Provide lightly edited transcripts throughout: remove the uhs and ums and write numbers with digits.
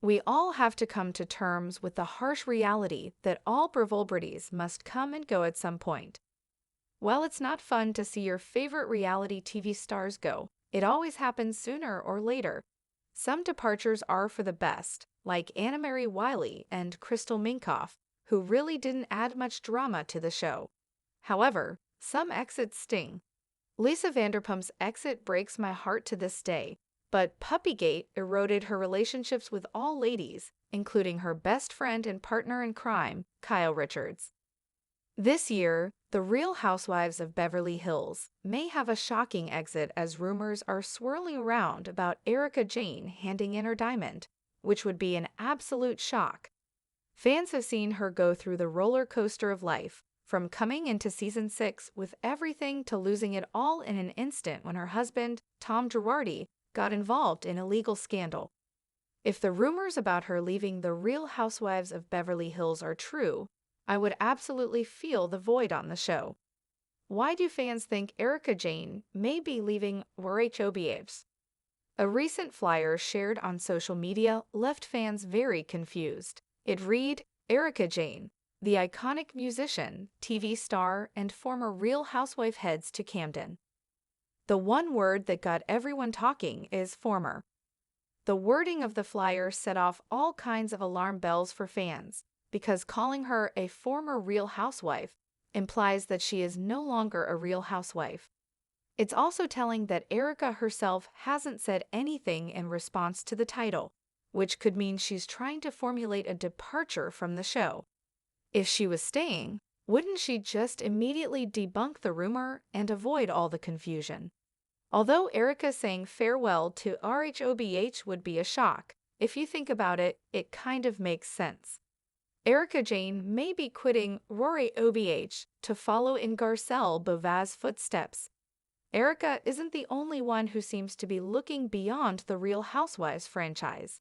We all have to come to terms with the harsh reality that all celebrities must come and go at some point. While it's not fun to see your favorite reality TV stars go, it always happens sooner or later. Some departures are for the best, like Anna-Marie Wiley and Crystal Minkoff, who really didn't add much drama to the show. However, some exits sting. Lisa Vanderpump's exit breaks my heart to this day, but Puppygate eroded her relationships with all ladies, including her best friend and partner in crime, Kyle Richards. This year, The Real Housewives of Beverly Hills may have a shocking exit as rumors are swirling around about Erika Jayne handing in her diamond, which would be an absolute shock. Fans have seen her go through the roller coaster of life, from coming into season 6 with everything to losing it all in an instant when her husband, Tom Girardi, got involved in a legal scandal. If the rumors about her leaving The Real Housewives of Beverly Hills are true, I would absolutely feel the void on the show. Why do fans think Erika Jayne may be leaving RHOBH? A recent flyer shared on social media left fans very confused. It read, Erika Jayne, the iconic musician, TV star, and former Real Housewife heads to Camden. The one word that got everyone talking is former. The wording of the flyer set off all kinds of alarm bells for fans, because calling her a former Real Housewife implies that she is no longer a Real Housewife. It's also telling that Erika herself hasn't said anything in response to the title, which could mean she's trying to formulate a departure from the show. If she was staying, wouldn't she just immediately debunk the rumor and avoid all the confusion? Although Erika saying farewell to RHOBH would be a shock, if you think about it, it kind of makes sense. Erika Jayne may be quitting RHOBH to follow in Garcelle Beauvais' footsteps. Erika isn't the only one who seems to be looking beyond the Real Housewives franchise.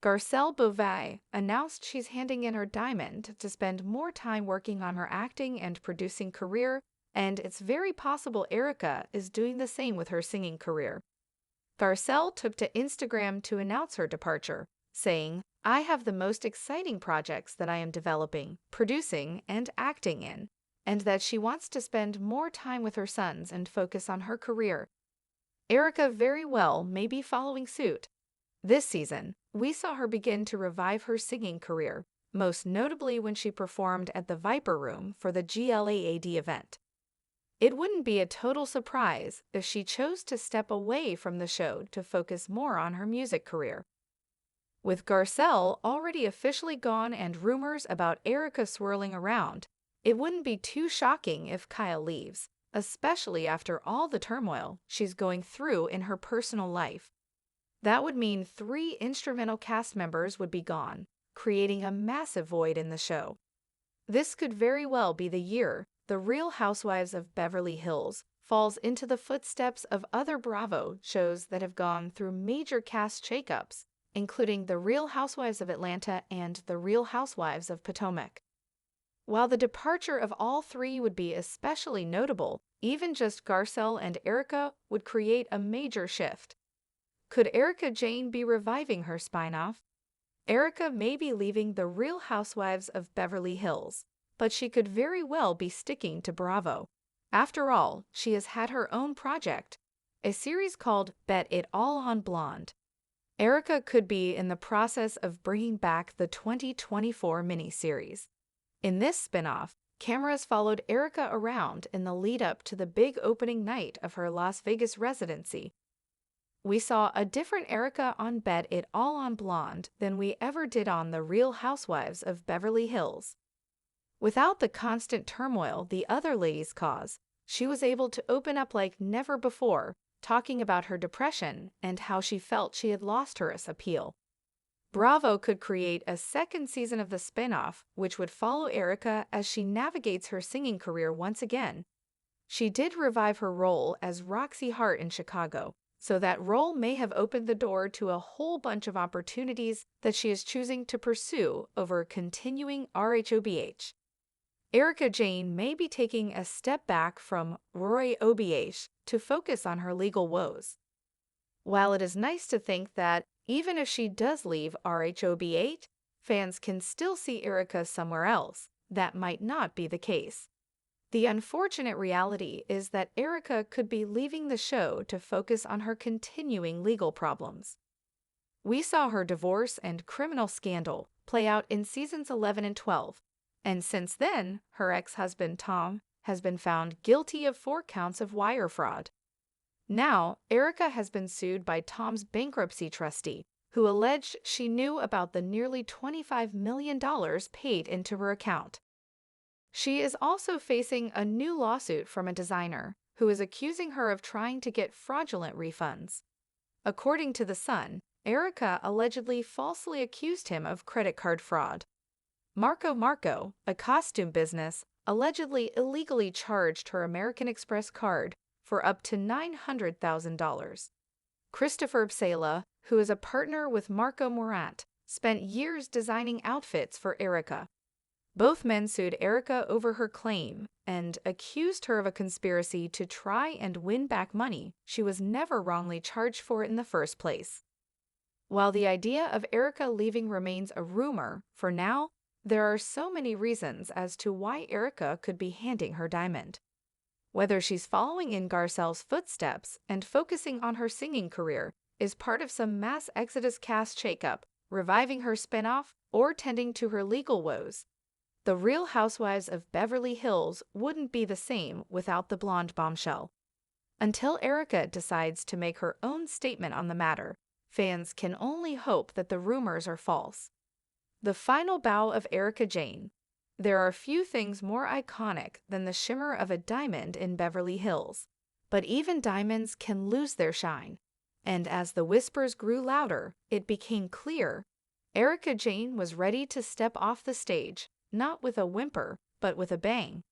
Garcelle Beauvais announced she's handing in her diamond to spend more time working on her acting and producing career, and it's very possible Erika is doing the same with her singing career. Garcelle took to Instagram to announce her departure, saying, I have the most exciting projects that I am developing, producing, and acting in, and that she wants to spend more time with her sons and focus on her career. Erika very well may be following suit. This season, we saw her begin to revive her singing career, most notably when she performed at the Viper Room for the GLAAD event. It wouldn't be a total surprise if she chose to step away from the show to focus more on her music career. With Garcelle already officially gone and rumors about Erika swirling around, it wouldn't be too shocking if Kyle leaves, especially after all the turmoil she's going through in her personal life. That would mean 3 instrumental cast members would be gone, creating a massive void in the show. This could very well be the year The Real Housewives of Beverly Hills falls into the footsteps of other Bravo shows that have gone through major cast shakeups, including The Real Housewives of Atlanta and The Real Housewives of Potomac. While the departure of all 3 would be especially notable, even just Garcelle and Erika would create a major shift. Could Erika Jayne be reviving her spin-off? Erika may be leaving The Real Housewives of Beverly Hills, but she could very well be sticking to Bravo. After all, she has had her own project, a series called Bet It All on Blonde. Erika could be in the process of bringing back the 2024 miniseries. In this spin-off, cameras followed Erika around in the lead-up to the big opening night of her Las Vegas residency. We saw a different Erika on Bet It All on Blonde than we ever did on The Real Housewives of Beverly Hills. Without the constant turmoil the other ladies cause, she was able to open up like never before, talking about her depression and how she felt she had lost her appeal. Bravo could create a second season of the spin-off, which would follow Erika as she navigates her singing career once again. She did revive her role as Roxy Hart in Chicago, so that role may have opened the door to a whole bunch of opportunities that she is choosing to pursue over continuing RHOBH. Erika Jayne may be taking a step back from RHOBH to focus on her legal woes. While it is nice to think that Even if she does leave RHOBH, fans can still see Erika somewhere else. That might not be the case. The unfortunate reality is that Erika could be leaving the show to focus on her continuing legal problems. We saw her divorce and criminal scandal play out in seasons 11 and 12, and since then, her ex-husband Tom has been found guilty of 4 counts of wire fraud. Now, Erika has been sued by Tom's bankruptcy trustee, who alleged she knew about the nearly $25 million paid into her account. She is also facing a new lawsuit from a designer who is accusing her of trying to get fraudulent refunds. According to The Sun, Erika allegedly falsely accused him of credit card fraud. Marco, a costume business, allegedly illegally charged her American Express card for up to $900,000. Christopher Psala, who is a partner with Marco Morant, spent years designing outfits for Erika. Both men sued Erika over her claim and accused her of a conspiracy to try and win back money she was never wrongly charged for in the first place. While the idea of Erika leaving remains a rumor for now, there are so many reasons as to why Erika could be handing her diamond. Whether she's following in Garcelle's footsteps and focusing on her singing career is part of some mass Exodus cast shakeup, reviving her spinoff, or tending to her legal woes. The Real Housewives of Beverly Hills wouldn't be the same without the blonde bombshell. Until Erika decides to make her own statement on the matter, fans can only hope that the rumors are false. The final bow of Erika Jayne. There are few things more iconic than the shimmer of a diamond in Beverly Hills, but even diamonds can lose their shine. And as the whispers grew louder, it became clear Erika Jayne was ready to step off the stage, not with a whimper, but with a bang.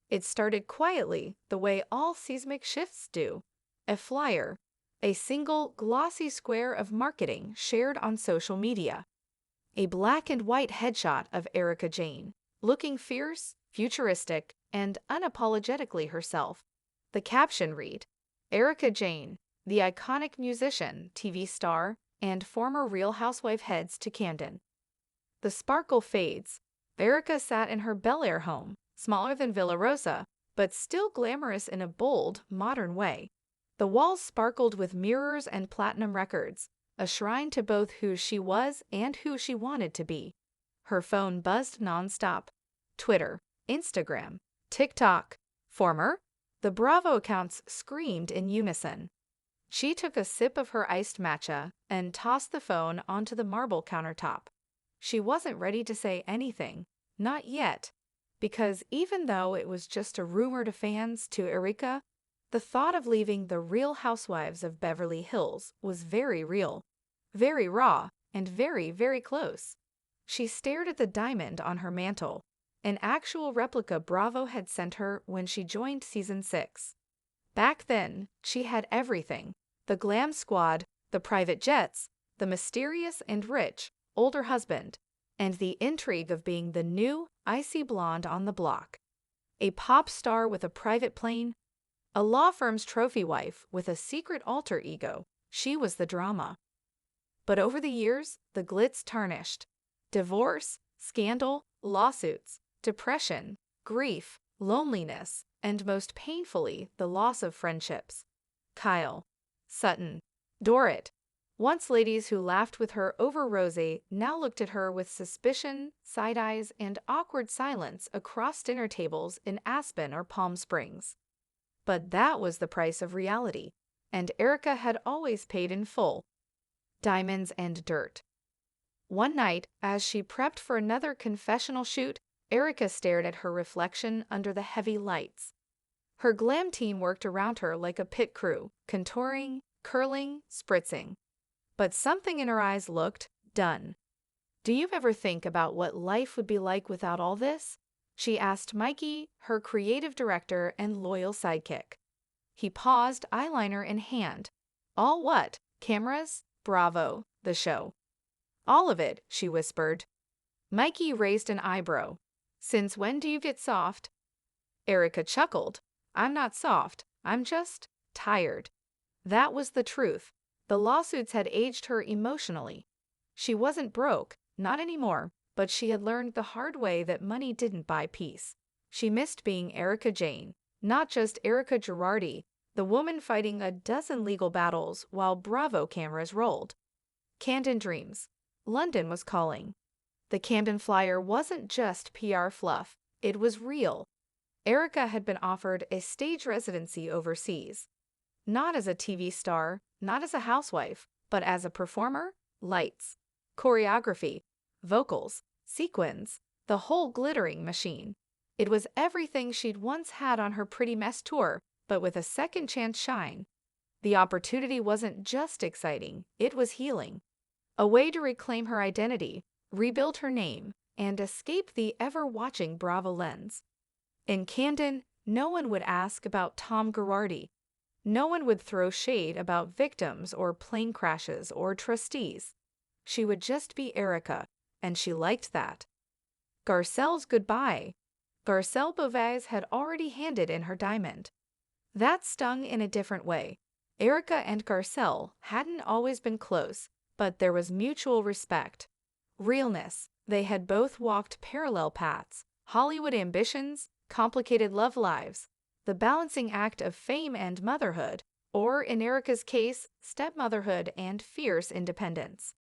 It started quietly, the way all seismic shifts do. A flyer, a single glossy square of marketing shared on social media. A black and white headshot of Erika Jayne, looking fierce, futuristic, and unapologetically herself. The caption read, "Erika Jayne, the iconic musician, TV star, and former Real Housewife heads to Camden." The sparkle fades. Erika sat in her Bel Air home, smaller than Villa Rosa, but still glamorous in a bold, modern way. The walls sparkled with mirrors and platinum records, a shrine to both who she was and who she wanted to be. Her phone buzzed nonstop. Twitter, Instagram, TikTok, former. The Bravo accounts screamed in unison. She took a sip of her iced matcha and tossed the phone onto the marble countertop. She wasn't ready to say anything, not yet, because even though it was just a rumor to fans, to Erika, the thought of leaving the Real Housewives of Beverly Hills was very real, very raw, and very, very close. She stared at the diamond on her mantle, an actual replica Bravo had sent her when she joined season 6. Back then, she had everything: the glam squad, the private jets, the mysterious and rich older husband, and the intrigue of being the new, icy blonde on the block. A pop star with a private plane, a law firm's trophy wife with a secret alter ego, she was the drama. But over the years, the glitz tarnished. Divorce, scandal, lawsuits, depression, grief, loneliness, and most painfully, the loss of friendships. Kyle, Sutton, Dorrit, once ladies who laughed with her over rosé, now looked at her with suspicion, side eyes, and awkward silence across dinner tables in Aspen or Palm Springs. But that was the price of reality, and Erika had always paid in full. Diamonds and dirt. One night, as she prepped for another confessional shoot, Erika stared at her reflection under the heavy lights. Her glam team worked around her like a pit crew, contouring, curling, spritzing. But something in her eyes looked done. "Do you ever think about what life would be like without all this?" she asked Mikey, her creative director and loyal sidekick. He paused, eyeliner in hand. "All what? Cameras? Bravo, the show." "All of it," she whispered. Mikey raised an eyebrow. "Since when do you get soft?" Erika chuckled. "I'm not soft. I'm just tired." That was the truth. The lawsuits had aged her emotionally. She wasn't broke, not anymore, but she had learned the hard way that money didn't buy peace. She missed being Erika Jayne, not just Erika Jayne, the woman fighting a dozen legal battles while Bravo cameras rolled. Camden dreams. London was calling. The Camden Flyer wasn't just PR fluff, it was real. Erika had been offered a stage residency overseas. Not as a TV star, not as a housewife, but as a performer, lights, choreography, vocals, sequins, the whole glittering machine. It was everything she'd once had on her Pretty Mess tour, but with a second chance shine. The opportunity wasn't just exciting, it was healing. A way to reclaim her identity, rebuild her name, and escape the ever-watching Bravo lens. In Camden, no one would ask about Tom Girardi. No one would throw shade about victims or plane crashes or trustees. She would just be Erika, and she liked that. Garcelle's goodbye. Garcelle Beauvais had already handed in her diamond. That stung in a different way. Erika and Garcelle hadn't always been close, but there was mutual respect. Realness. They had both walked parallel paths, Hollywood ambitions, complicated love lives, the balancing act of fame and motherhood, or in Erika's case, stepmotherhood and fierce independence.